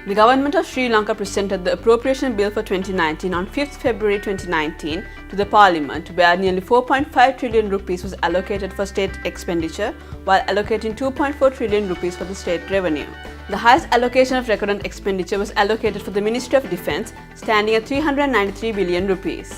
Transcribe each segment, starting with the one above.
The government of Sri Lanka presented the appropriation bill for 2019 on 5th February 2019 to the Parliament, where nearly 4.5 trillion rupees was allocated for state expenditure, while allocating 2.4 trillion rupees for the state revenue. The highest allocation of recurrent expenditure was allocated for the Ministry of Defence, standing at 393 billion rupees.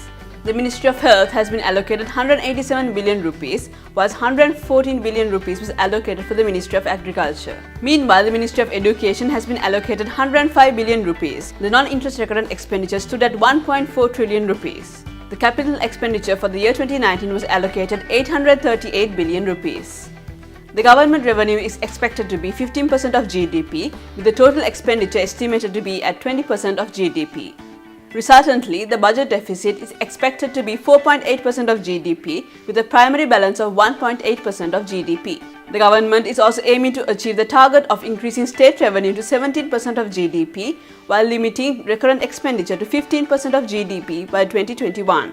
The Ministry of Health has been allocated 187 billion rupees, whilst 114 billion rupees was allocated for the Ministry of Agriculture. Meanwhile, the Ministry of Education has been allocated 105 billion rupees. The non-interest recurrent expenditure stood at 1.4 trillion rupees. The capital expenditure for the year 2019 was allocated 838 billion rupees. The government revenue is expected to be 15% of GDP, with the total expenditure estimated to be at 20% of GDP. Resultantly, the budget deficit is expected to be 4.8% of GDP, with a primary balance of 1.8% of GDP. The government is also aiming to achieve the target of increasing state revenue to 17% of GDP, while limiting recurrent expenditure to 15% of GDP by 2021.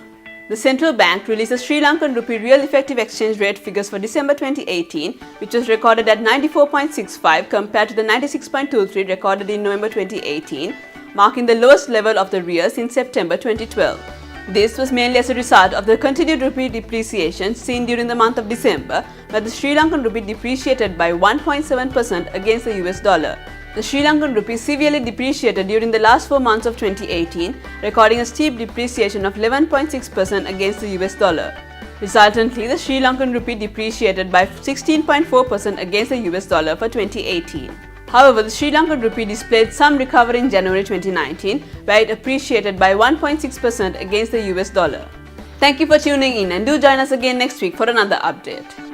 The central bank released the Sri Lankan rupee real effective exchange rate figures for December 2018, which was recorded at 94.65 compared to the 96.23 recorded in November 2018, marking the lowest level of the real since September 2012. This was mainly as a result of the continued rupee depreciation seen during the month of December, where the Sri Lankan rupee depreciated by 1.7% against the US dollar. The Sri Lankan rupee severely depreciated during the last 4 months of 2018, recording a steep depreciation of 11.6% against the US dollar. Resultantly, the Sri Lankan rupee depreciated by 16.4% against the US dollar for 2018. However, the Sri Lankan rupee displayed some recovery in January 2019, where it appreciated by 1.6% against the US dollar. Thank you for tuning in, and do join us again next week for another update.